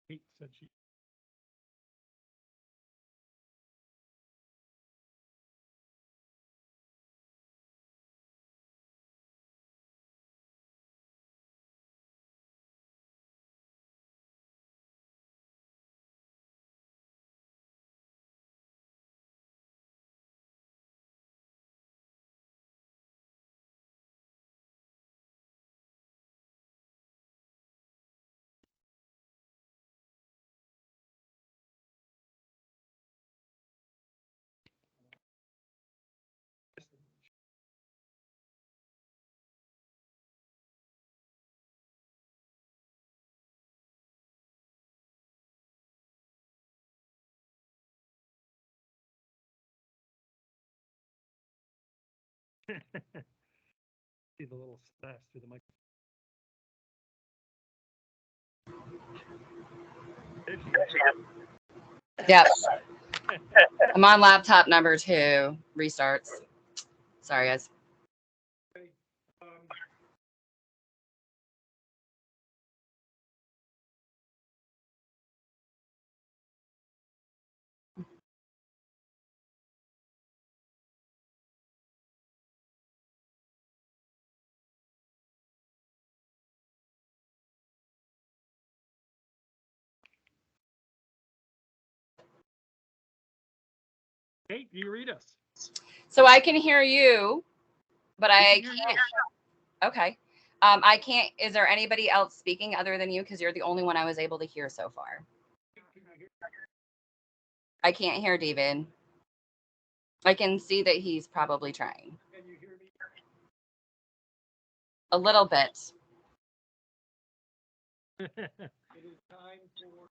Kate said she. See the little slash through the mic. There she is. Yep. I'm on laptop number 2. Restarts. Sorry, guys. Okay, Kate, do you read us? So I can hear you, but I can hear can't. Okay. I can't. Is there anybody else speaking other than you? Because you're the only one I was able to hear so far. I can't hear David. I can see that he's probably trying. Can you hear me? A little bit. It is time for.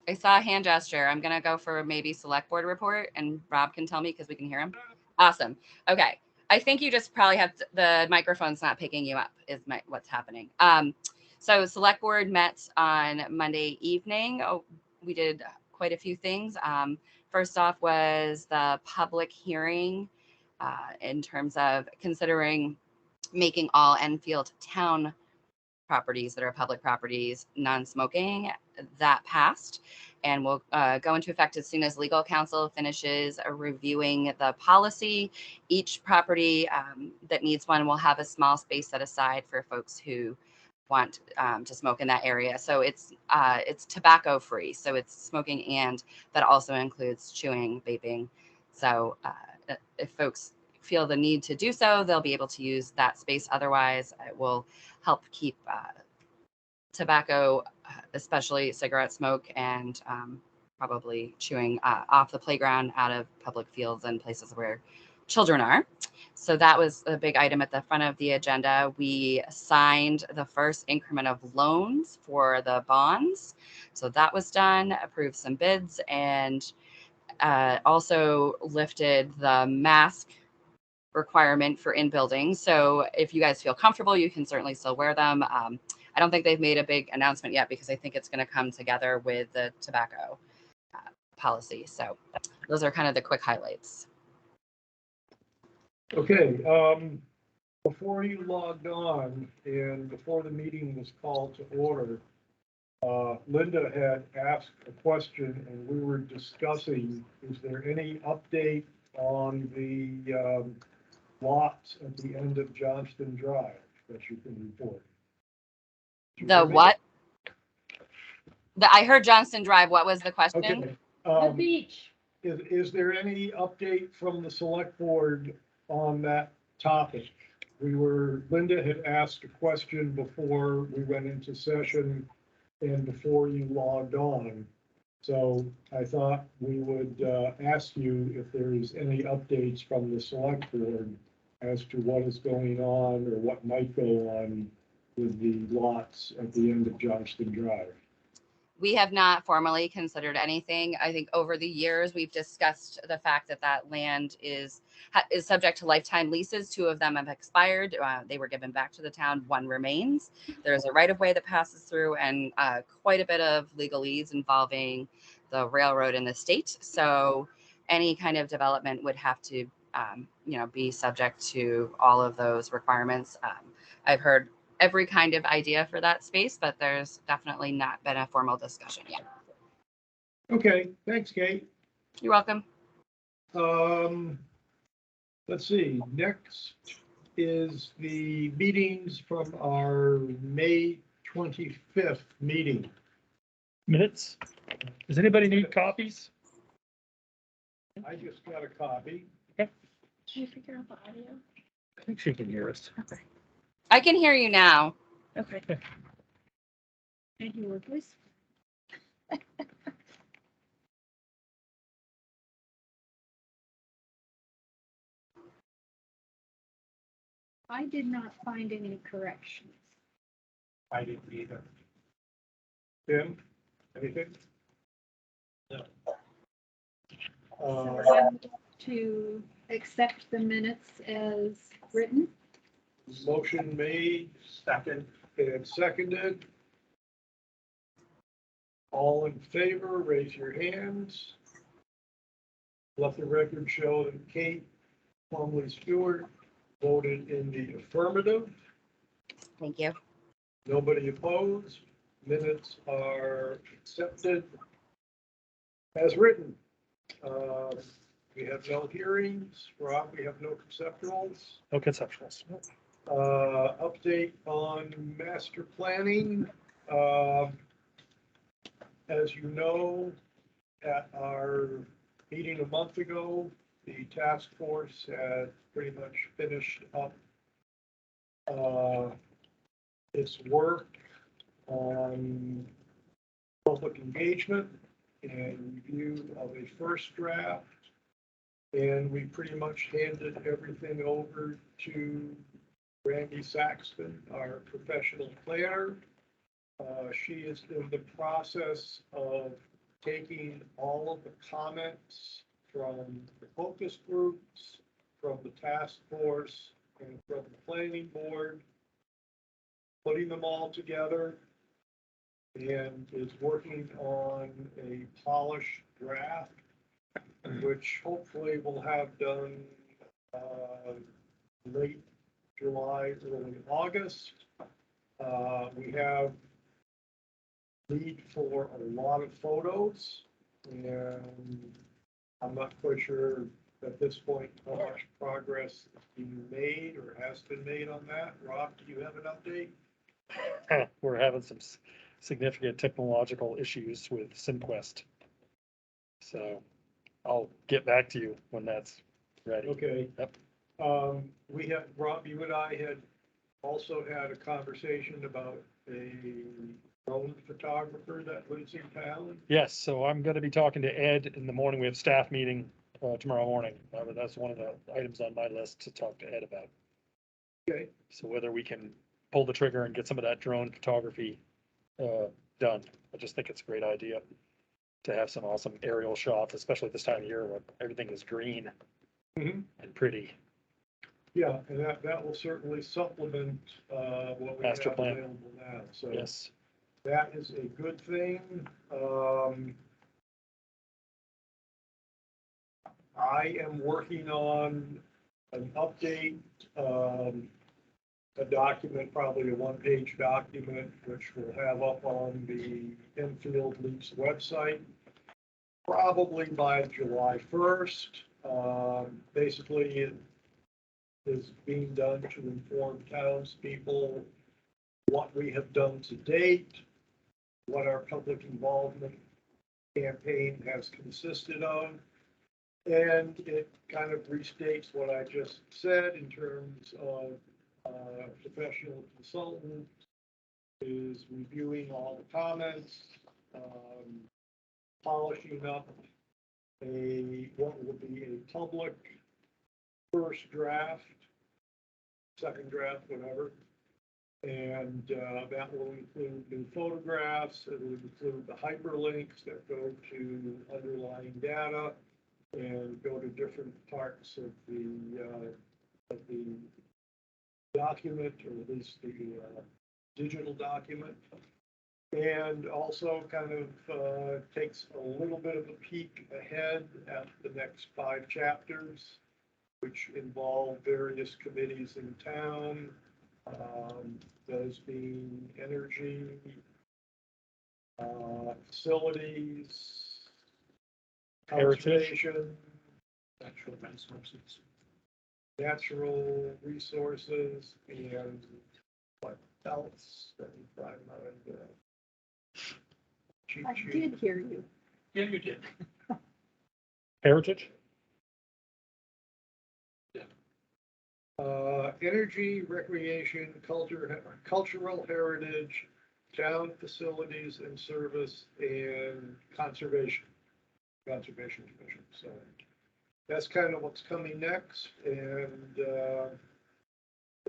I saw a hand gesture. I'm going to go for maybe select board report, and Rob can tell me because we can hear him. Awesome. Okay. I think you just probably have the microphone's not picking you up is what's happening. So select board met on Monday evening. Oh, we did quite a few things. First off was the public hearing in terms of considering making all Enfield town properties that are public properties non-smoking. That passed and will go into effect as soon as legal counsel finishes reviewing the policy. Each property that needs one will have a small space set aside for folks who want to smoke in that area. So it's tobacco free. So it's smoking, and that also includes chewing, vaping. So if folks feel the need to do so, they'll be able to use that space. Otherwise, it will help keep tobacco, especially cigarette smoke, and probably chewing off the playground, out of public fields and places where children are. So that was a big item at the front of the agenda. We signed the first increment of loans for the bonds. So that was done, approved some bids, and also lifted the mask requirement for in buildings. So if you guys feel comfortable, you can certainly still wear them. I don't think they've made a big announcement yet because I think it's going to come together with the tobacco policy. So those are kind of the quick highlights. Okay. Before you logged on and before the meeting was called to order, Linda had asked a question and we were discussing, is there any update on the lots at the end of Johnston Drive that you can report? The what? I heard Johnston Drive. What was the question? Okay. The beach. Is there any update from the select board on that topic? Linda had asked a question before we went into session and before you logged on. So I thought we would ask you if there is any updates from the select board as to what is going on or what might go on with the lots at the end of Johnston Drive. We have not formally considered anything. I think over the years, we've discussed the fact that that land is subject to lifetime leases. 2 of them have expired. They were given back to the town. 1 remains. There's a right of way that passes through, and quite a bit of legalese involving the railroad in the state. So any kind of development would have to, be subject to all of those requirements. I've heard every kind of idea for that space, but there's definitely not been a formal discussion yet. Okay, thanks, Kate. You're welcome. Let's see, next is the meetings from our May 25th meeting. Minutes. Does anybody need copies? I just got a copy. Did you figure out the audio? I think she can hear us. Okay. I can hear you now. Okay. And you were voice. I did not find any corrections. I didn't either. Tim, anything? No. So I'm to accept the minutes as written. Motion made, second, and seconded. All in favor, raise your hands. Let the record show that Kate Plumley Stewart voted in the affirmative. Thank you. Nobody opposed. Minutes are accepted as written. We have no hearings. Rob, we have no conceptuals. No conceptuals. Update on master planning. As you know, at our meeting a month ago, the task force had pretty much finished up its work on public engagement and review of a first draft. And we pretty much handed everything over to Randy Saxton, our professional planner. She is in the process of taking all of the comments from the focus groups, from the task force, and from the planning board, putting them all together, and is working on a polished draft, which hopefully we'll have done late July, early August. We have need for a lot of photos, and I'm not quite sure at this point how much progress is being made or has been made on that. Rob, do you have an update? We're having some significant technological issues with SimQuest. So I'll get back to you when that's ready. Okay. Yep. We had, Rob, you and I had also had a conversation about a drone photographer that lives in town. Yes, so I'm going to be talking to Ed in the morning. We have staff meeting tomorrow morning. That's one of the items on my list to talk to Ed about. Okay. So whether we can pull the trigger and get some of that drone photography done. I just think it's a great idea to have some awesome aerial shots, especially this time of year when everything is green Mhm. and pretty. Yeah, and that will certainly supplement what we have Master plan. available now. So Yes. that is a good thing. I am working on an update, a document, probably a one-page document, which we'll have up on the Enfield Leaps website, probably by July 1st. Basically, it is being done to inform townspeople what we have done to date, what our public involvement campaign has consisted of. And it kind of restates what I just said in terms of professional consultant is reviewing all the comments, polishing up what will be a public first draft, second draft, whatever. And that will include new photographs. It will include the hyperlinks that go to underlying data and go to different parts of the document, or at least the digital document. And also kind of takes a little bit of a peek ahead at the next 5 chapters, which involve various committees in town, the as being energy, facilities, Heritage. conservation, natural resources, and what else? That we find on the cheat I sheet. did hear you. Yeah, you did. Heritage? Energy, recreation, cultural heritage, town facilities and service, and conservation commission. So that's kind of what's coming next. And,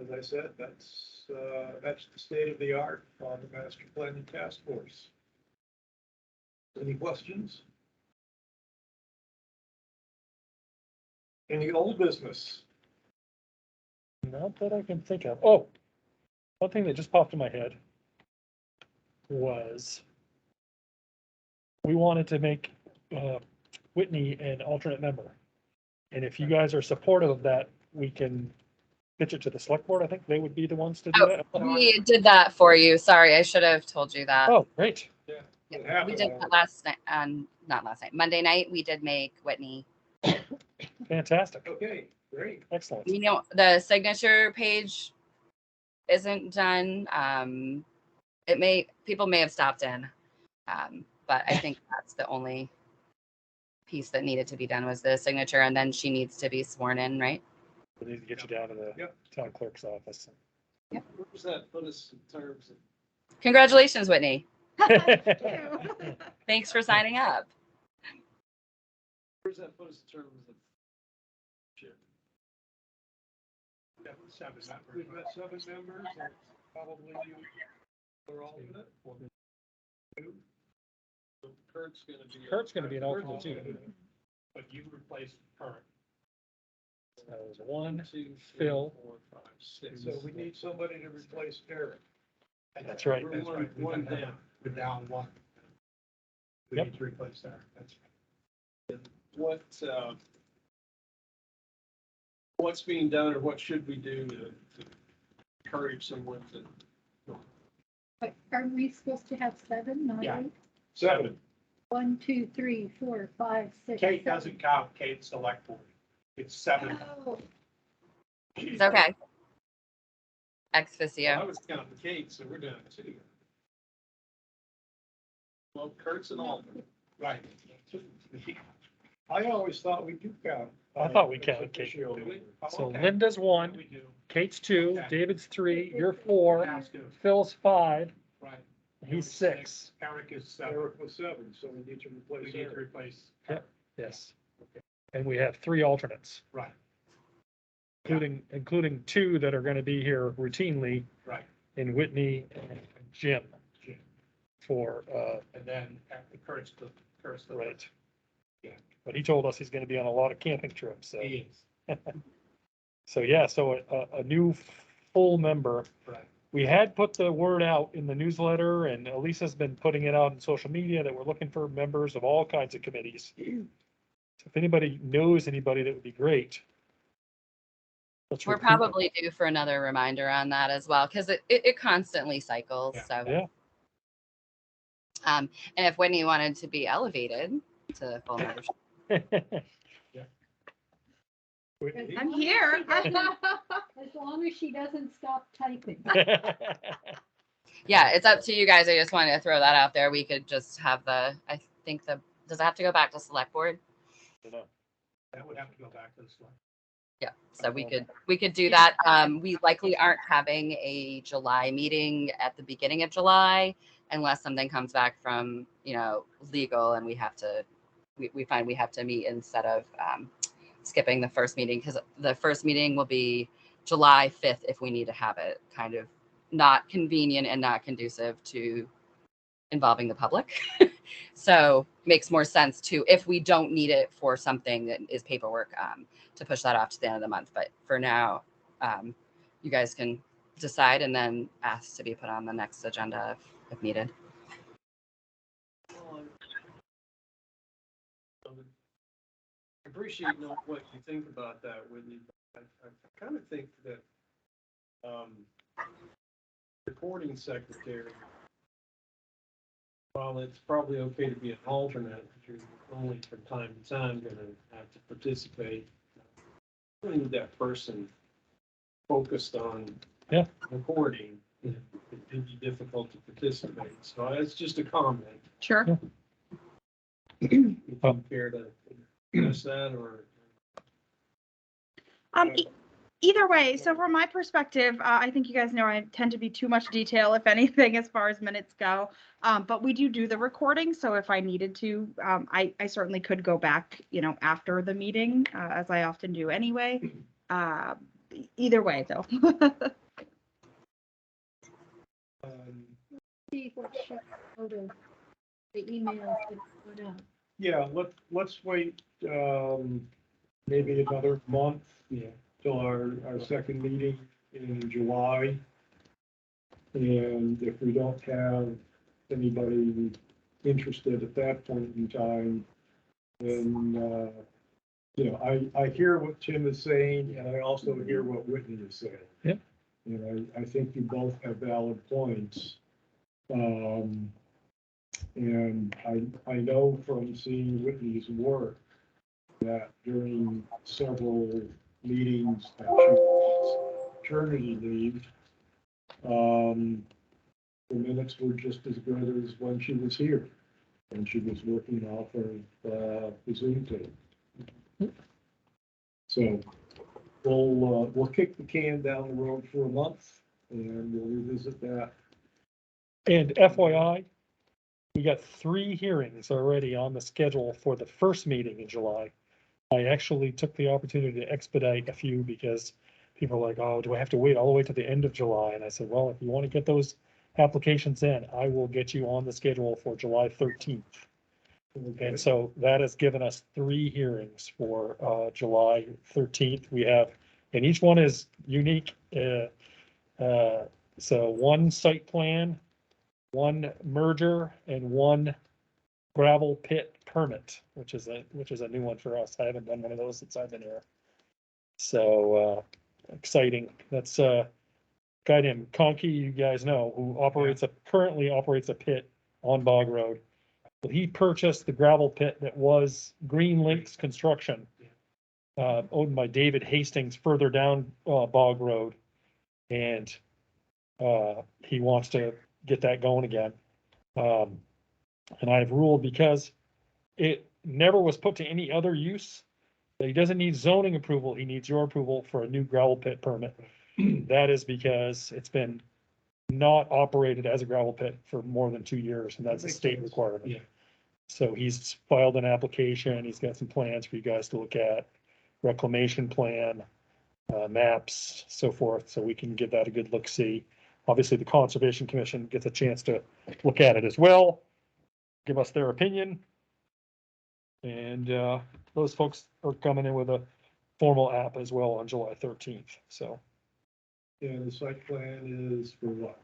as I said, that's the state of the art on the master planning task force. Any questions? Any old business? Not that I can think of. Oh, one thing that just popped in my head was we wanted to make Whitney an alternate member. And if you guys are supportive of that, we can pitch it to the select board. I think they would be the ones to do that. We did that for you. Sorry, I should have told you that. Oh, great. It We happened. did that last night, not last night, Monday night, we did make Whitney. Fantastic. Okay, great. Excellent. You know, the signature page isn't done. People may have stopped in. But I think that's the only piece that needed to be done was the signature, and then she needs to be sworn in, right? We need to get you down to the Yep. town clerk's office. Where does that put us in terms of? Congratulations, Whitney. Thank you. Thanks for signing up. Where does that put us in terms of? We've got 7 members, and probably you are alternate. So Kurt's gonna be. Kurt's gonna be an alternate too. But you replaced Kurt. That was 1, 2, 3, Phil. 4, 5, 6. So we need somebody to replace Eric. That's right. We're one down. We're down 1. We Yep. need to replace that. That's What's being done or what should we do to encourage someone to? But are we supposed to have 7, not Yeah. 8? 7. 1, 2, 3, 4, 5, 6. Kate 7. doesn't count, Kate's select board. It's 7. Oh, It's okay. Ex I officio. was counting Kate, so we're down 2. Well, Kurt's an alternate. Right. I always thought we do count. I thought we counted Kate. Do we? So Okay. Linda's 1, We do. Kate's 2, Okay. David's 3, you're 4, Has to. Phil's 5, Right. he's 6. Eric is 7. Eric was 7, so we need to We replace need to Eric. replace. Yep. Yes. And we have 3 alternates, Right, including 2 that are gonna be here routinely right. in Whitney and Jim Jim. for, And then after Kurt's the. right. Yeah. But he told us he's gonna be on a lot of camping trips, so. He is. So, yeah, so a new full member. Right. We had put the word out in the newsletter, and Elisa's been putting it out in social media that we're looking for members of all kinds of committees. So if anybody knows anybody, that would be great. Let's We're recruit- probably due for another reminder on that as well, because it constantly cycles, Yeah. so. Yeah. And if Whitney wanted to be elevated to full membership, Whitney? I'm here. As long as she doesn't stop typing. yeah, it's up to you guys. I just wanted to throw that out there. We could just have does it have to go back to select board? That would have to go back to the select. Yeah, so we could do that. We likely aren't having a July meeting at the beginning of July unless something comes back from, legal and we find we have to meet instead of skipping the first meeting, because the first meeting will be July 5th if we need to have it. Kind of not convenient and not conducive to involving the public. So makes more sense to, if we don't need it for something that is paperwork, to push that off to the end of the month. But for now, you guys can decide and then ask to be put on the next agenda if needed. I appreciate what you think about that, Whitney. I kind of think that, recording secretary, while it's probably okay to be an alternate, but you're only from time to time gonna have to participate. We need that person focused on Yeah. recording. It'd be difficult to participate, so it's just a comment. Sure. If you care to address that, or E- Either way, so from my perspective, I think you guys know I tend to be too much detail, if anything, as far as minutes go. But we do the recording, so if I needed to, I certainly could go back, after the meeting, as I often do anyway. Either way, though. See what should go to the emails that put out. Yeah, let's wait, maybe another month. Yeah. Till our second meeting in July. And if we don't have anybody interested at that point in time, then, I hear what Tim is saying, and I also hear what Whitney is saying. Yep. And I think you both have valid points. And I know from seeing Whitney's work that during several meetings that she was maternity leave, the minutes were just as good as when she was here, and she was working off of the Zoom tape. So we'll kick the can down the road for a month, and we'll revisit that. And FYI, we got 3 hearings already on the schedule for the first meeting in July. I actually took the opportunity to expedite a few because people are like, oh, do I have to wait all the way to the end of July? And I said, well, if you want to get those applications in, I will get you on the schedule for July 13th. And so that has given us 3 hearings for July 13th. We have, and each one is unique. So 1 site plan, 1 merger, and 1 gravel pit permit, which is a new one for us. I haven't done one of those since I've been here. So exciting. That's a guy named Conkey, you guys know, who currently operates a pit on Bog Road. He purchased the gravel pit that was Green Links Construction, owned by David Hastings further down Bog Road. And he wants to get that going again. And I've ruled, because it never was put to any other use, that he doesn't need zoning approval, he needs your approval for a new gravel pit permit. That is because it's been not operated as a gravel pit for more than 2 years, and that's a Makes state sense. requirement. Yeah. So he's filed an application, he's got some plans for you guys to look at, reclamation plan, maps, so forth, so we can give that a good look-see. Obviously, the Conservation Commission gets a chance to look at it as well, give us their opinion. And those folks are coming in with a formal app as well on July 13th, so. And the site plan is for what?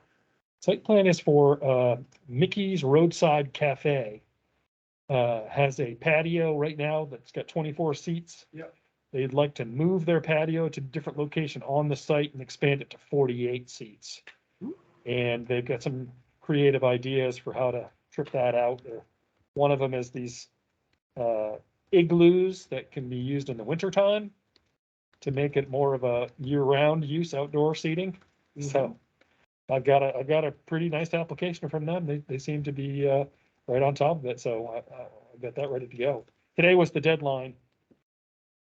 Site plan is for Mickey's Roadside Cafe. Has a patio right now that's got 24 seats. Yep. They'd like to move their patio to a different location on the site and expand it to 48 seats. And they've got some creative ideas for how to trip that out. One of them is these igloos that can be used in the wintertime to make it more of a year-round use, outdoor seating. So I've got a pretty nice application from them. They seem to be right on top of it, so I've got that ready to go. Today was the deadline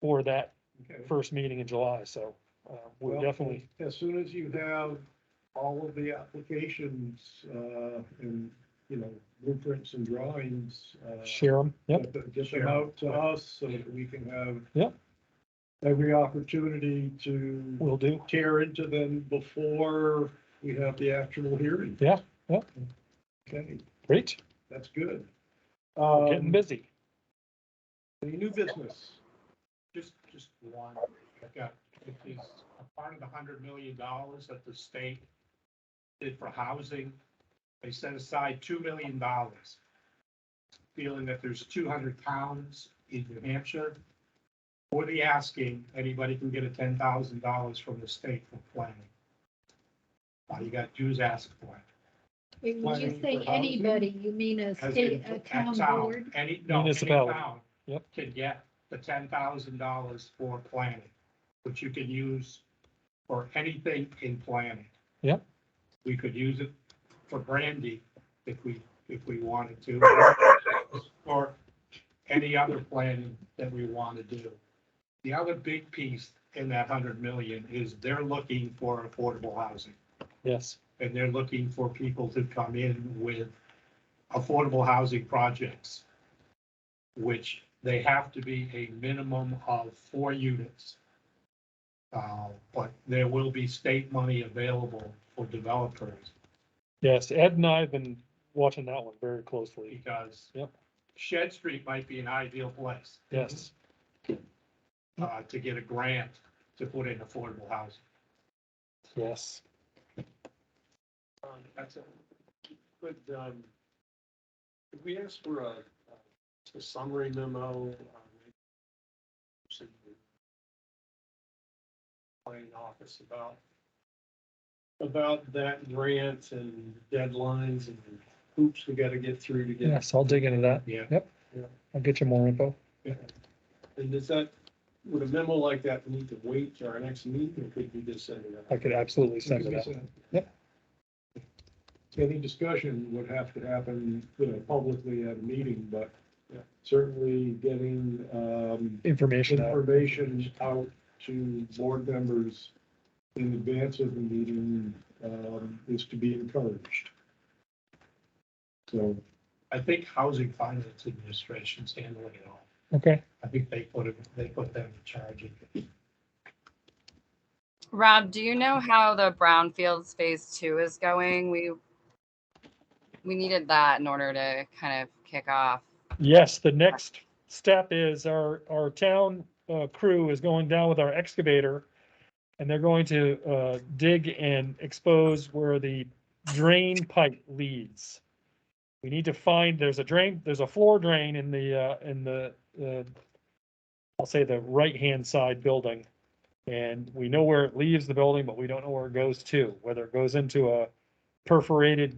for that Okay. first meeting in July, so we're Well, definitely, as soon as you have all of the applications, and, blueprints and drawings, share them. Yep, get them out to us so that we can have Yep. every opportunity to will do. tear into them before we have the actual hearing. Yeah, yeah. Okay, Great, that's good. getting busy. Any new business? Just one, I've got, it is a part of the $100 million that the state did for housing. They set aside $2 million, feeling that there's 200 towns in New Hampshire. For the asking, anybody can get a $10,000 from the state for planning. All you got to do is ask for it. When you Planning say for housing? anybody, you mean a As state, in a a town board? Any, no, any Municipality. town Yep. can get the $10,000 for planning, which you can use for anything in planning. Yep. We could use it for Brandy if we wanted to, or any other planning that we want to do. The other big piece in that 100 million is they're looking for affordable housing. Yes. And they're looking for people to come in with affordable housing projects, which they have to be a minimum of 4 units. But there will be state money available for developers Yes. Ed and I have been watching that one very closely. because Yep. Shed Street might be an ideal place Yes. to get a grant to put in affordable housing. Yes. That's a good, could we ask for a summary memo? Planning office about that grant and deadlines and hoops we gotta get through to get. Yes, I'll dig into that. Yeah. Yep. Yeah. I'll get you more info. And does that, would a memo like that need to wait to our next meeting, or could we just send it I out? could absolutely send it out. Yep. Any discussion would have to happen, publicly at a meeting, but Yeah. certainly getting, Information out. information out to board members in advance of the meeting, is to be encouraged. So, I think Housing Finance Administration's handling it all. Okay. I think they put them in charge of it. Rob, do you know how the Brownfields Phase 2 is going? We needed that in order to kind of kick off. Yes, the next step is our town crew is going down with our excavator, and they're going to dig and expose where the drain pipe leads. We need to find, there's a floor drain in the I'll say the right-hand side building. And we know where it leaves the building, but we don't know where it goes to, whether it goes into a perforated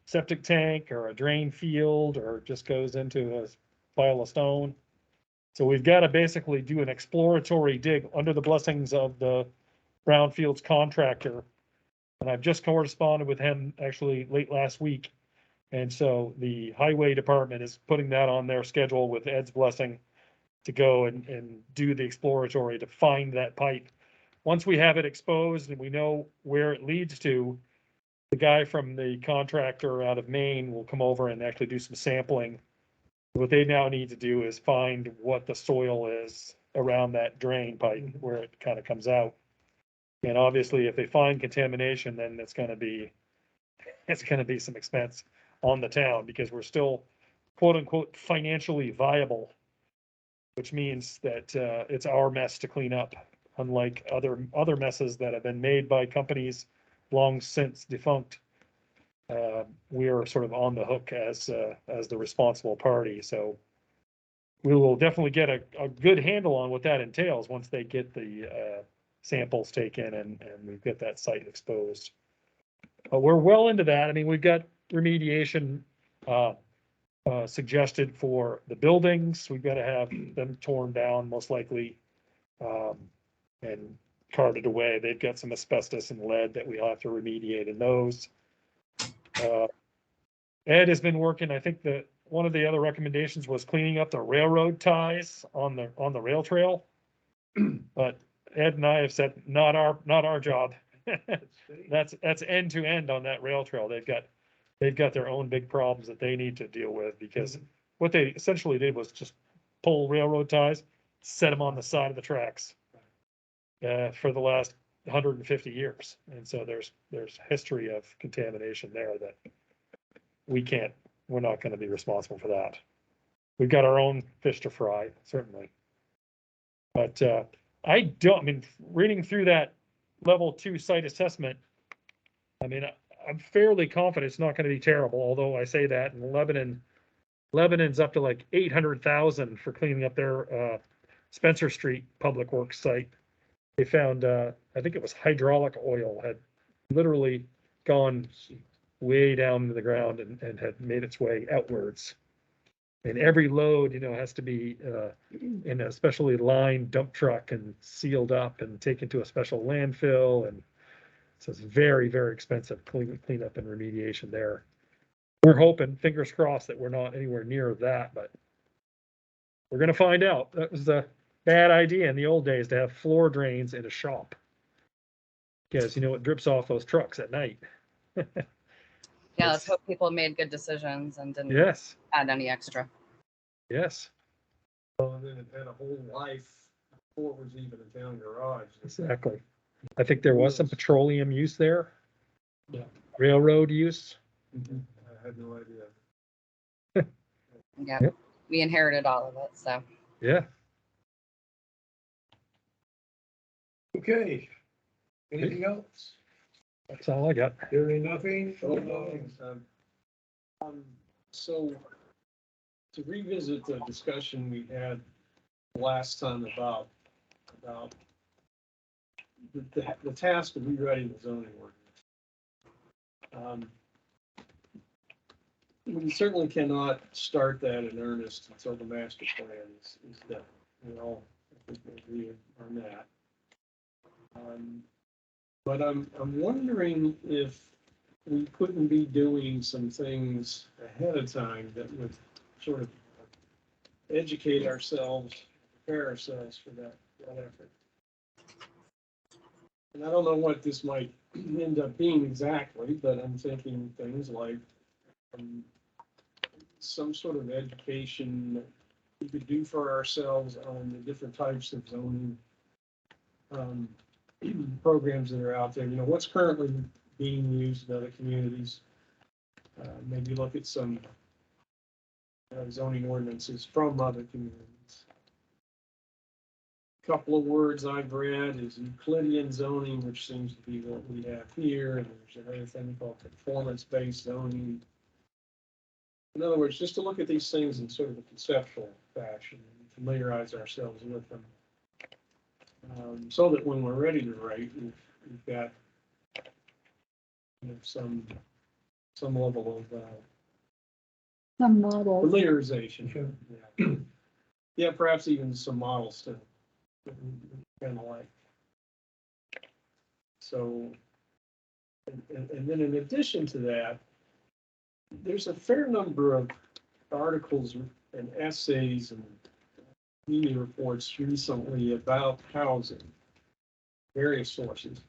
septic tank or a drain field, or just goes into a pile of stone. So we've got to basically do an exploratory dig under the blessings of the Brownfields contractor. And I've just corresponded with him actually late last week. And so the highway department is putting that on their schedule with Ed's blessing to go and do the exploratory to find that pipe. Once we have it exposed and we know where it leads to, the guy from the contractor out of Maine will come over and actually do some sampling. What they now need to do is find what the soil is around that drain pipe where it kind of comes out. And obviously, if they find contamination, then it's gonna be some expense on the town, because we're still quote unquote financially viable, which means that it's our mess to clean up, unlike other messes that have been made by companies long since defunct. We are sort of on the hook as the responsible party, so we will definitely get a good handle on what that entails once they get the samples taken and we get that site exposed. But we're well into that. I mean, we've got remediation suggested for the buildings. We've got to have them torn down, most likely, and carted away. They've got some asbestos and lead that we'll have to remediate in those. Ed has been working, I think that one of the other recommendations was cleaning up the railroad ties on the rail trail. But Ed and I have said, not our job. That's end to end on that rail trail. They've got their own big problems that they need to deal with, because what they essentially did was just pull railroad ties, set them on the side of the tracks for the last 150 years. And so there's history of contamination there that we're not going to be responsible for that. We've got our own fish to fry, certainly. But I mean, reading through that level 2 site assessment, I mean, I'm fairly confident it's not going to be terrible, although I say that, and Lebanon's up to like 800,000 for cleaning up their Spencer Street Public Works site. They found, I think it was hydraulic oil, had literally gone way down to the ground and had made its way outwards. And every load, has to be in a specially lined dump truck and sealed up and taken to a special landfill. And so it's very, very expensive cleanup and remediation there. We're hoping, fingers crossed, that we're not anywhere near that, but we're gonna find out. That was a bad idea in the old days to have floor drains in a shop. Because it drips off those trucks at night. Yeah, let's hope people made good decisions and didn't Yes, add any extra. yes, Well, and then it had a whole life before it was even a town garage. exactly. I think there was some petroleum use there. Yeah. Railroad use. I had no idea. Yeah, Yep. we inherited all of it, so. Yeah. Okay. Anything else? That's all I got. Hearing nothing? So to revisit the discussion we had last time about the task of rewriting the zoning ordinance. We certainly cannot start that in earnest until the master plan is done. We all, I think, agree on that. But I'm wondering if we couldn't be doing some things ahead of time that would sort of educate ourselves, prepare ourselves for that effort. And I don't know what this might end up being exactly, but I'm thinking things like some sort of education that we could do for ourselves on the different types of zoning programs that are out there. What's currently being used in other communities. Maybe look at some zoning ordinances from other communities. A couple of words I've read is Euclidean zoning, which seems to be what we have here, and there's another thing called conformance-based zoning. In other words, just to look at these things in sort of a conceptual fashion and familiarize ourselves with them. So that when we're ready to write, we've got some level of Some models. familiarization. Yeah, perhaps even some models to kind of like. So, and then in addition to that, there's a fair number of articles and essays and media reports recently about housing, various sources.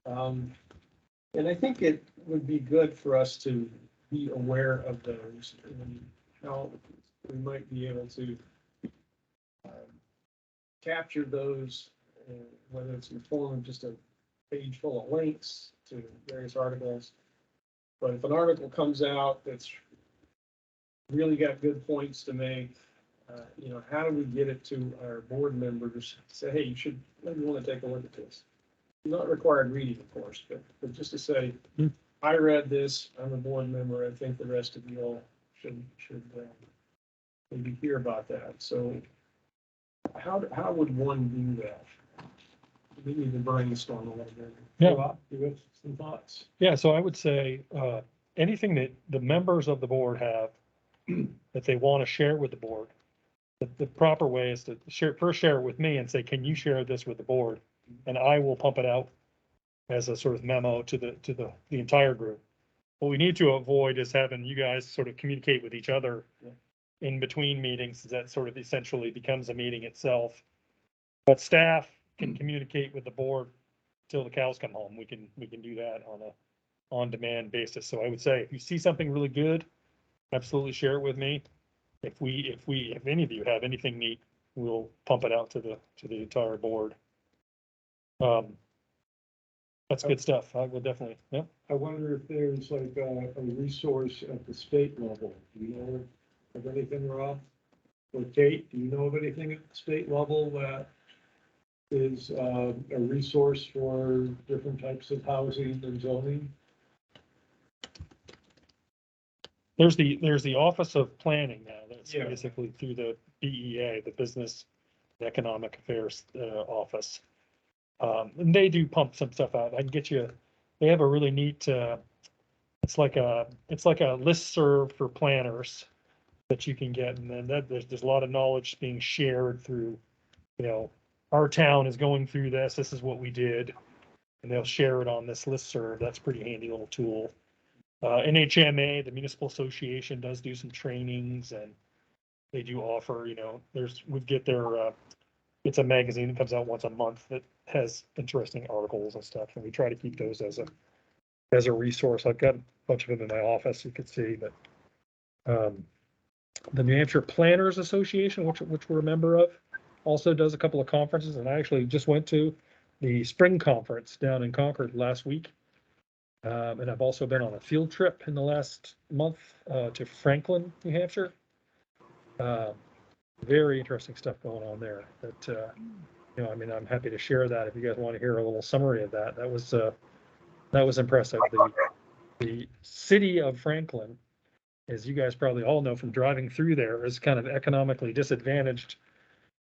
And I think it would be good for us to be aware of those and how we might be able to capture those, whether it's in the form of just a page full of links to various articles. But if an article comes out that's really got good points to make, how do we get it to our board members? Say, hey, you should maybe want to take a look at this. Not required reading, of course, but just to say, I read this, I'm a board member, I think the rest of you all should maybe hear about that. So how would one do that? We need to brainstorm a little bit. Yeah. Rob, you have some thoughts? Yeah, so I would say, anything that the members of the board have that they want to share with the board, the proper way is to share it with me and say, can you share this with the board? And I will pump it out as a sort of memo to the entire group. What we need to avoid is having you guys sort of communicate with each other in between meetings. That sort of essentially becomes a meeting itself. But staff can communicate with the board till the cows come home. We can do that on a on-demand basis. So I would say if you see something really good, absolutely share it with me. If any of you have anything neat, we'll pump it out to the entire board. That's good stuff. I will definitely, yeah. I wonder if there's like a resource at the state level. Do you know of anything, Rob? Or Kate, do you know of anything at the state level that is a resource for different types of housing and zoning? There's the Office of Planning now. That's Yeah. basically through the BEA, the Business and Economic Affairs Office. And they do pump some stuff out. I can get you they have a really neat, it's like a listserv for planners that you can get, and then there's a lot of knowledge being shared through, you know, our town is going through this is what we did, and they'll share it on this listserv. That's a pretty handy little tool. NHMA, the municipal association, does do some trainings, and they do offer, you know, we get their, it's a magazine that comes out once a month that has interesting articles and stuff, and we try to keep those as a resource. I've got a bunch of them in my office, you can see, but the New Hampshire Planners Association, which we're a member of, also does a couple of conferences, and I actually just went to the spring conference down in Concord last week. And I've also been on a field trip in the last month to Franklin, New Hampshire. Very interesting stuff going on there. That you know, I mean, I'm happy to share that if you guys want to hear a little summary of that. That was impressive. The city of Franklin, as you guys probably all know from driving through there, is kind of economically disadvantaged.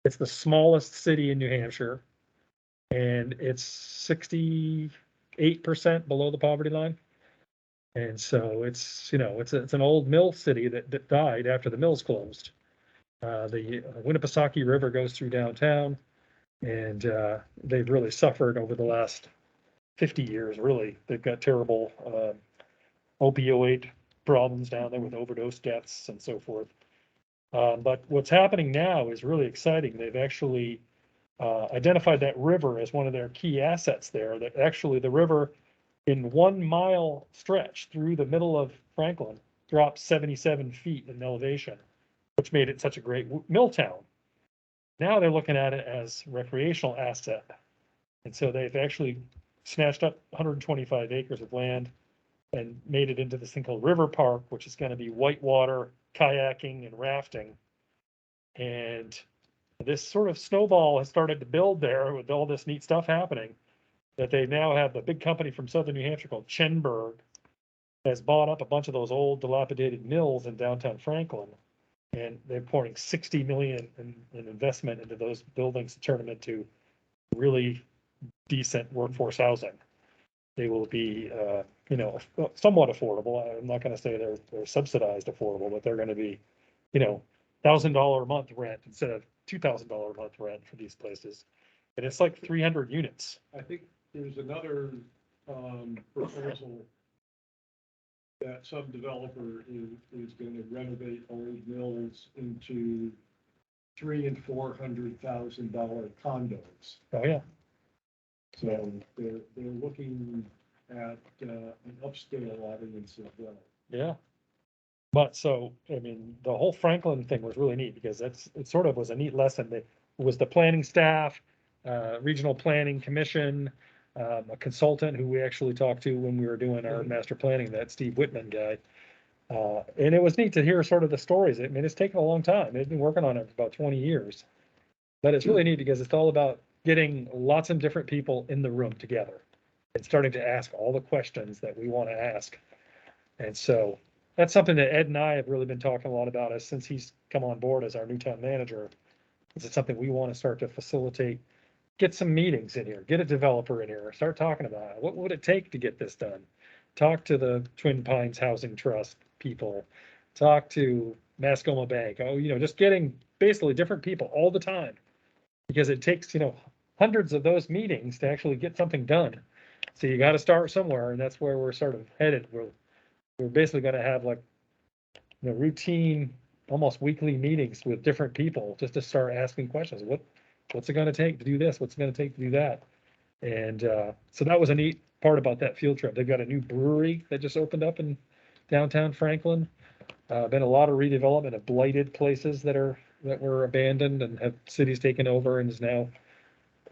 It's the smallest city in New Hampshire, and it's 68% below the poverty line. And so it's, you know, it's an old mill city that died after the mills closed. The Winnipesaukee River goes through downtown, and they've really suffered over the last 50 years, really. They've got terrible opioid problems down there with overdose deaths and so forth. But what's happening now is really exciting. They've actually identified that river as one of their key assets there, that actually the river in 1 mile stretch through the middle of Franklin dropped 77 feet in elevation, which made it such a great mill town. Now they're looking at it as recreational asset. And so they've actually snatched up 125 acres of land and made it into this thing called River Park, which is going to be whitewater, kayaking, and rafting. And this sort of snowball has started to build there with all this neat stuff happening, that they now have a big company from southern New Hampshire called Chenberg has bought up a bunch of those old dilapidated mills in downtown Franklin. And they're pouring 60 million in investment into those buildings to turn them into really decent workforce housing. They will be, you know, somewhat affordable. I'm not going to say they're subsidized affordable, but they're going to be, you know, $1,000 a month rent instead of $2,000 a month rent for these places. And it's like 300 units. I think there's another proposal that some developer is going to renovate old mills into $300,000 and $400,000 condos. Oh, yeah. So they're looking at an upscale audience as well. Yeah. But so, I mean, the whole Franklin thing was really neat because it sort of was a neat lesson. It was the planning staff, regional planning commission, a consultant who we actually talked to when we were doing our master planning, that Steve Whitman guy. And it was neat to hear sort of the stories. I mean, it's taken a long time. They've been working on it for about 20 years. But it's really neat because it's all about getting lots of different people in the room together and starting to ask all the questions that we want to ask. And so that's something that Ed and I have really been talking a lot about since he's come on board as our new town manager. It's something we want to start to facilitate, get some meetings in here, get a developer in here, start talking about it. What would it take to get this done? Talk to the Twin Pines Housing Trust people, talk to Mascoma Bank. Oh, you know, just getting basically different people all the time, because it takes, you know, hundreds of those meetings to actually get something done. So you got to start somewhere, and that's where we're sort of headed. We're basically going to have like, you know, routine, almost weekly meetings with different people just to start asking questions. What's it going to take to do this? What's it going to take to do that? And so that was a neat part about that field trip. They've got a new brewery that just opened up in downtown Franklin. Been a lot of redevelopment of blighted places that were abandoned and have cities taken over and is now,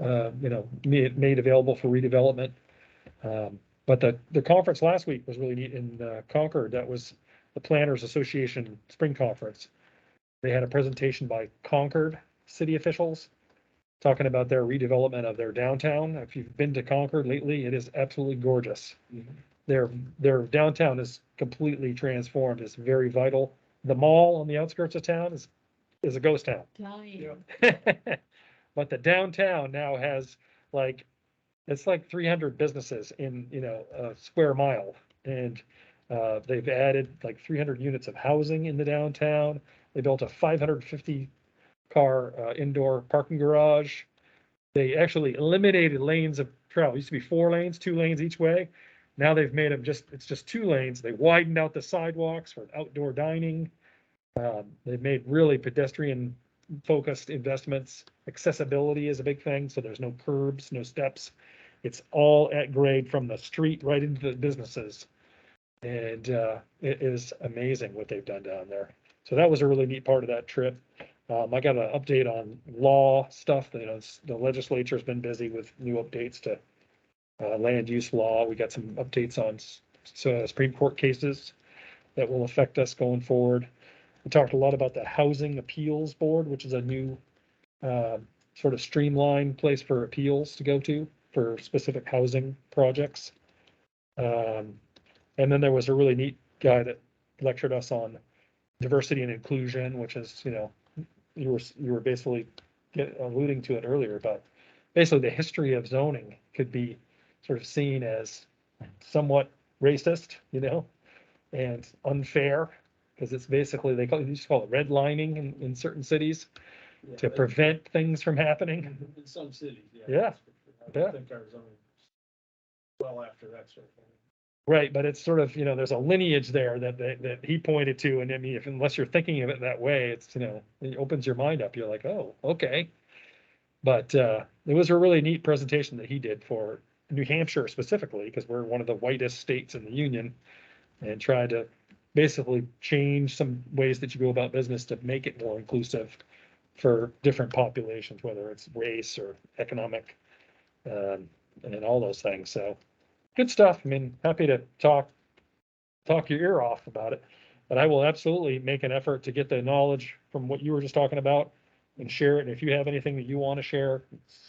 you know, made available for redevelopment. But the conference last week was really neat in Concord. That was the Planners Association Spring Conference. They had a presentation by Concord city officials talking about their redevelopment of their downtown. If you've been to Concord lately, it is absolutely gorgeous. Mm-hmm. Their downtown is completely transformed. It's very vital. The mall on the outskirts of town is a ghost town. Dying. Yeah. But the downtown now has like it's like 300 businesses in, a square mile. And they've added like 300 units of housing in the downtown. They built a 550 car indoor parking garage. They actually eliminated lanes of travel. It used to be 4 lanes, 2 lanes each way. Now they've made them it's just 2 lanes. They widened out the sidewalks for outdoor dining. They've made really pedestrian focused investments. Accessibility is a big thing. So there's no curbs, no steps. It's all at grade from the street right into the businesses. And it is amazing what they've done down there. So that was a really neat part of that trip. I got an update on law stuff. The legislature's been busy with new updates to land use law. We got some updates on Supreme Court cases that will affect us going forward. We talked a lot about the Housing Appeals Board, which is a new sort of streamlined place for appeals to go to for specific housing projects. And then there was a really neat guy that lectured us on diversity and inclusion, which is, you were basically alluding to it earlier, but basically the history of zoning could be sort of seen as somewhat racist, and unfair, because it's basically, they used to call it redlining in certain cities Yeah, to prevent things from happening. In some cities, yeah. Yeah, that's for sure. I yeah. don't think our zoning was well after that sort of thing. Right, but it's sort of, there's a lineage there that he pointed to, and I mean, unless you're thinking of it that way, it's, it opens your mind up. You're like, oh, okay. But it was a really neat presentation that he did for New Hampshire specifically, because we're one of the whitest states in the union, and tried to basically change some ways that you go about business to make it more inclusive for different populations, whether it's race or economic, and all those things. So good stuff. I mean, happy to talk your ear off about it, but I will absolutely make an effort to get the knowledge from what you were just talking about and share it. And if you have anything that you want to share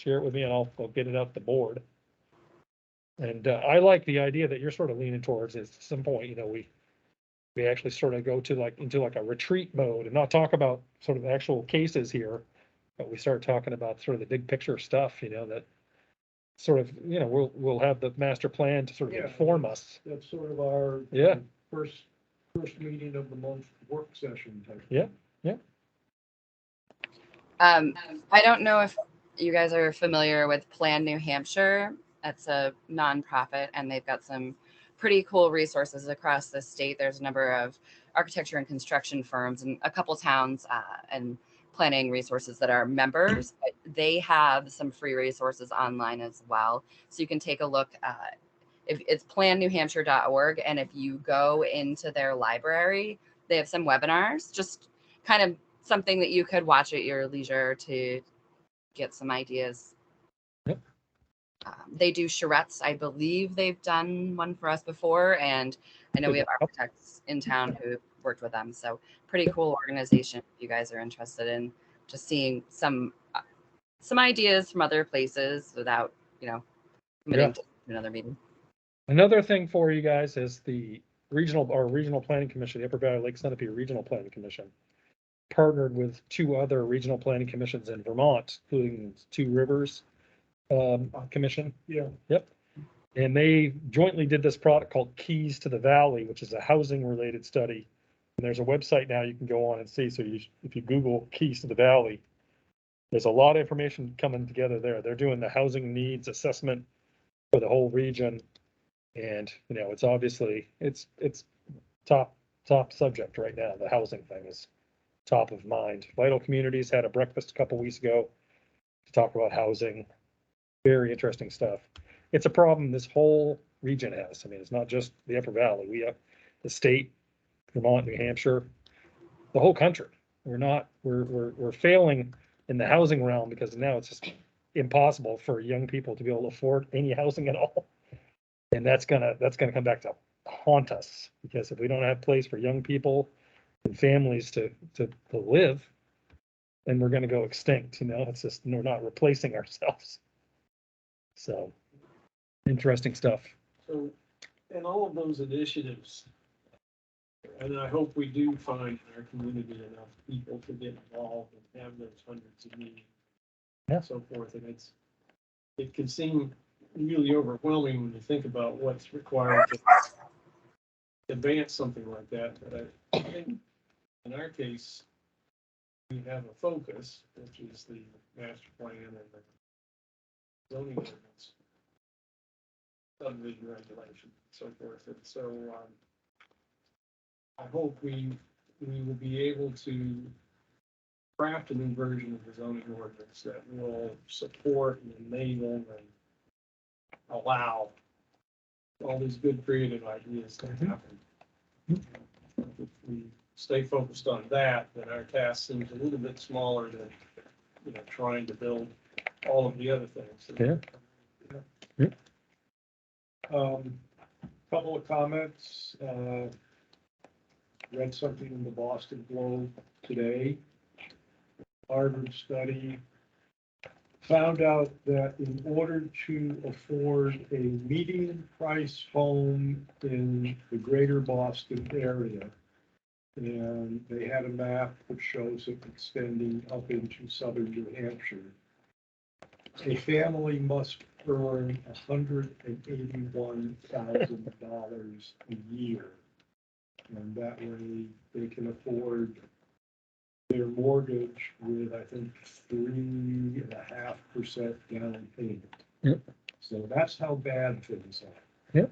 it with me, and I'll get it out the board. And I like the idea that you're sort of leaning towards is at some point, we actually sort of go to into a retreat mode and not talk about sort of actual cases here, but we start talking about sort of the big picture stuff, that sort of, we'll have the master plan to sort of Yeah. inform us. That's sort of our Yeah. first meeting of the month work session type. Yeah. I don't know if you guys are familiar with Plan New Hampshire. It's a nonprofit, and they've got some pretty cool resources across the state. There's a number of architecture and construction firms and a couple towns and planning resources that are members. But they have some free resources online as well. So you can take a look. If it's plannewhampshire.org, and if you go into their library, they have some webinars, just kind of something that you could watch at your leisure to get some ideas. Yep. They do charrettes. I believe they've done one for us before, and I know we have architects in town who worked with them. So pretty cool organization if you guys are interested in just seeing some ideas from other places without, committing to another meeting. Another thing for you guys is the regional planning commission, the Upper Valley Lake Sunapee Regional Planning Commission, partnered with 2 other regional planning commissions in Vermont, including Two Rivers Commission. Yeah. Yep. And they jointly did this product called Keys to the Valley, which is a housing related study. And there's a website now you can go on and see. So if you Google Keys to the Valley, there's a lot of information coming together there. They're doing the housing needs assessment for the whole region. And, it's obviously, it's top subject right now. The housing thing is top of mind. Vital Communities had a breakfast a couple weeks ago to talk about housing. Very interesting stuff. It's a problem this whole region has. I mean, it's not just the Upper Valley. We have the state, Vermont, New Hampshire, the whole country. We're failing in the housing realm because now it's just impossible for young people to be able to afford any housing at all. And that's gonna come back to haunt us, because if we don't have a place for young people and families to live, then we're gonna go extinct. It's just, we're not replacing ourselves. So interesting stuff. So, and all of those initiatives, and I hope we do find in our community enough people to get involved and have those hundreds of meetings Yeah. and so forth. And it can seem really overwhelming when you think about what's required to advance something like that. But I think in our case, we have a focus, which is the master plan and the zoning ordinance, subdivision regulation, and so forth. And so, I hope we will be able to craft a new version of the zoning ordinance that will support and enable and allow all these good creative ideas to happen. If we stay focused on that, then our task seems a little bit smaller than, trying to build all of the other things. Yeah. Couple of comments, read something in the Boston Globe today. Harvard study found out that in order to afford a median price home in the greater Boston area, and they had a map which shows it extending up into southern New Hampshire, a family must earn $181,000 a year. And that way they can afford their mortgage with, I think, 3.5% down payment. Yep. So that's how bad things are. Yep.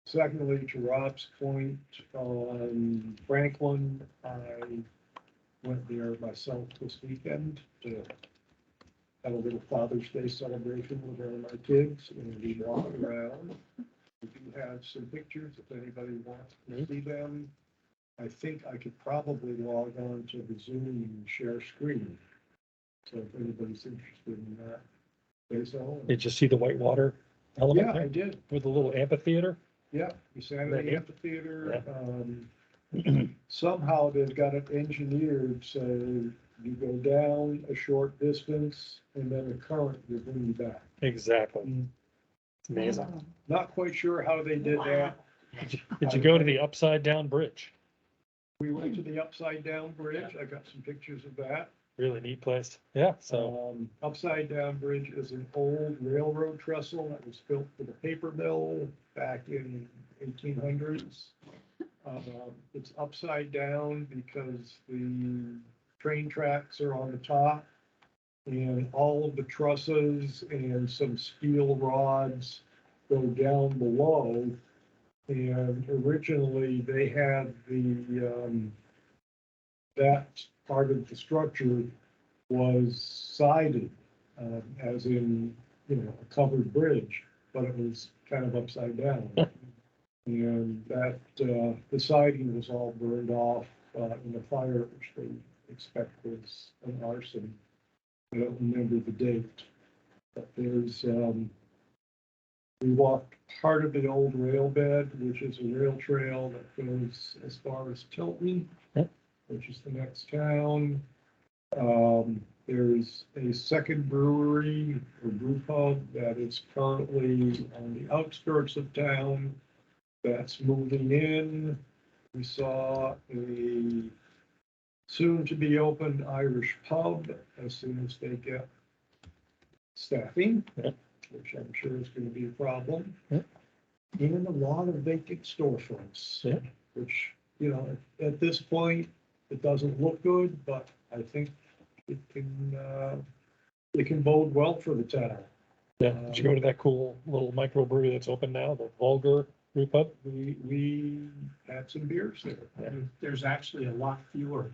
Secondly, to Rob's point on Franklin, I went there myself this weekend to have a little Father's Day celebration with all my kids, and we walked around. We do have some pictures if anybody wants to see them. I think I could probably log on to the Zoom and share screen. So if anybody's interested in that, say so. Did you see the whitewater element Yeah, I there did. with the little amphitheater? Yeah, we sat in Right the here? amphitheater. Somehow they've got it engineered so you go down a short distance and then a current will bring you back. Exactly. It's amazing. Not quite sure how they did that. Did you go to the upside down bridge? We went to the Upside Down Bridge. I got some pictures of that. Really neat place. Yeah, so, Upside Down Bridge is an old railroad trestle that was built for the paper mill back in 1800s. It's upside down because the train tracks are on the top and all of the trusses and some steel rods go down below. And originally they had that part of the structure was sided, as in, a covered bridge, but it was kind of upside down. And that, the siding was all burned off, in a fire, which they expect was an arson. I don't remember the date, but there's, we walked part of the old rail bed, which is a rail trail that goes as far as Tilton, which is the next town. There's a second brewery or brew pub that is currently on the outskirts of town that's moving in. We saw a soon-to-be opened Irish pub as soon as they get staffing, which I'm sure is going to be a problem. And a lot of vacant storefronts, which, at this point, it doesn't look good, but I think it can bode well for the town. yeah. Did you go to that cool little microbrewery that's open now, the Vulgar Brew Pub? We had some beers there. There's actually a lot fewer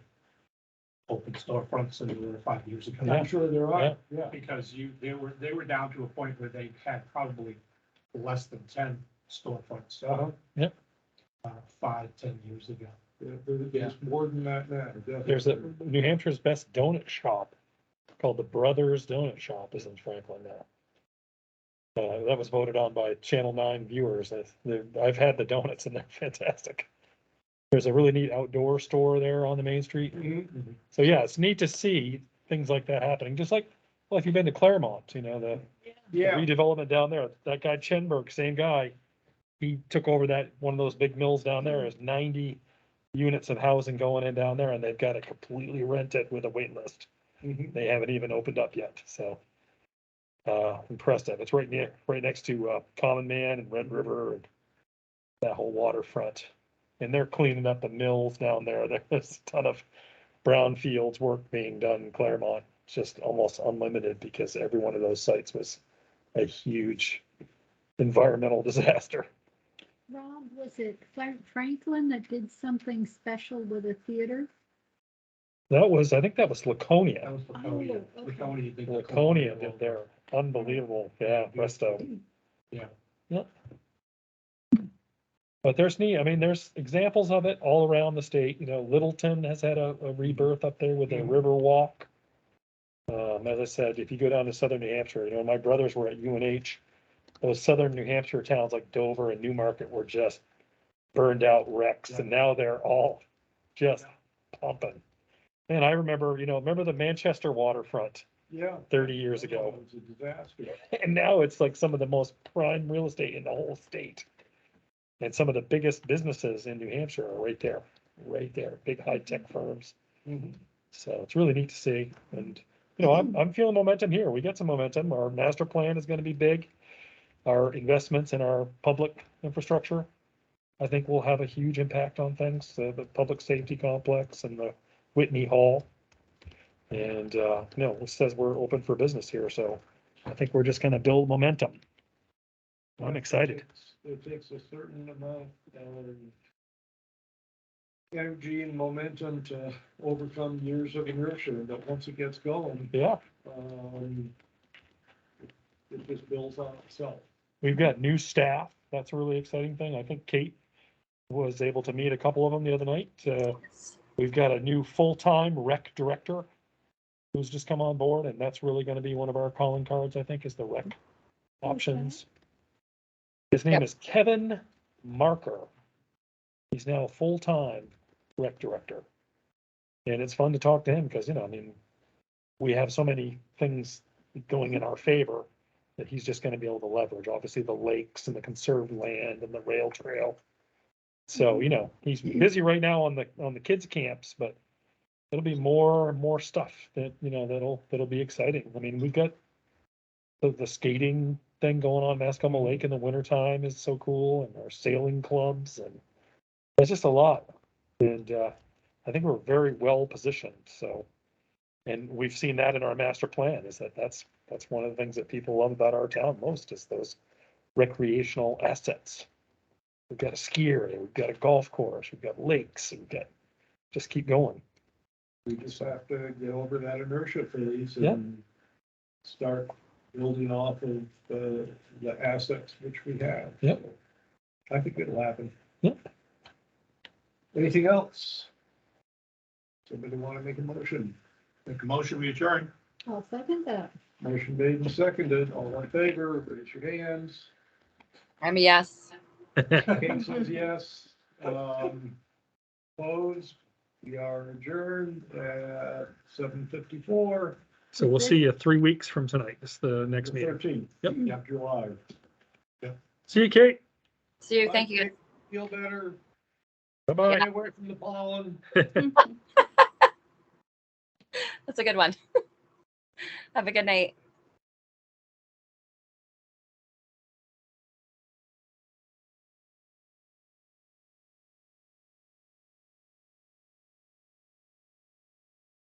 open storefronts than there were 5 years ago. I'm sure there are, yeah. Because they were down to a point where they had probably less than 10 storefronts. 5-10 years ago. There's more than that now. There's a New Hampshire's best donut shop called the Brothers Donut Shop is in Franklin now. That was voted on by Channel 9 viewers. I've had the donuts and they're fantastic. There's a really neat outdoor store there on the main street. So yeah, it's neat to see things like that happening. Just like, well, if you've been to Claremont, the redevelopment down there, that guy Chenberg, same guy, he took over one of those big mills down there. There's 90 units of housing going in down there and they've got it completely rented with a wait list. They haven't even opened up yet. So impressed at. It's right next to Common Man and Red River and that whole waterfront. And they're cleaning up the mills down there. There's a ton of brownfields work being done in Claremont. It's just almost unlimited because every one of those sites was a huge environmental disaster. Rob, was it Franklin that did something special with a theater? I think that was That Laconia. was Laconia. Oh, okay. Laconia did. Laconia did their unbelievable, yeah, resto. Yeah. Yep. But there's there's examples of it all around the state. Littleton has had a rebirth up there with their river walk. As I said, if you go down to southern New Hampshire, my brothers were at UNH. Those southern New Hampshire towns like Dover and Newmarket were just burned out wrecks, and now they're all just pumping. And I remember the Manchester waterfront Yeah. 30 years ago. It was a disaster. And now it's like some of the most prime real estate in the whole state. And some of the biggest businesses in New Hampshire are right there, big high-tech firms. Mhm. So it's really neat to see. And, I'm feeling momentum here. We got some momentum. Our master plan is going to be big. Our investments in our public infrastructure, I think will have a huge impact on things, the public safety complex and the Whitney Hall. And, it says we're open for business here. So I think we're just going to build momentum. I'm excited. It takes a certain amount of energy and momentum to overcome years of inertia, but once it gets going, Yeah. it just builds on itself. We've got new staff. That's a really exciting thing. I think Kate was able to meet a couple of them the other night. We've got a new full-time rec director who's just come on board, and that's really going to be one of our calling cards, I think, is the rec options. His name is Kevin Marker. He's now a full-time rec director. And it's fun to talk to him because, we have so many things going in our favor that he's just going to be able to leverage. Obviously, the lakes and the conserved land and the rail trail. So, he's busy right now on the kids' camps, but it'll be more and more stuff that, that'll be exciting. We've got the skating thing going on Mascoma Lake in the wintertime is so cool, and our sailing clubs, and there's just a lot. And I think we're very well positioned. So, and we've seen that in our master plan is that's one of the things that people love about our town most is those recreational assets. We've got a ski area, we've got a golf course, we've got lakes, just keep going. We just have to get over that inertia phase Yeah. and start building off of the assets which we have. Yep. So I think it'll happen. Yep. Anything else? Somebody want to make a motion? Make a motion, we adjourn. I'll second that. Motion made and seconded. All in favor, raise your hands. I'm a yes. Kate says yes. Opposed? We are adjourned at 7:54. So we'll see you 3 weeks from tonight. This is the next meeting. 13th. Yep. July. See you, Kate. See you. Thank you. Bye, Kate. Feel better. Bye-bye. Stay away from the pollen. That's a good one. Have a good night.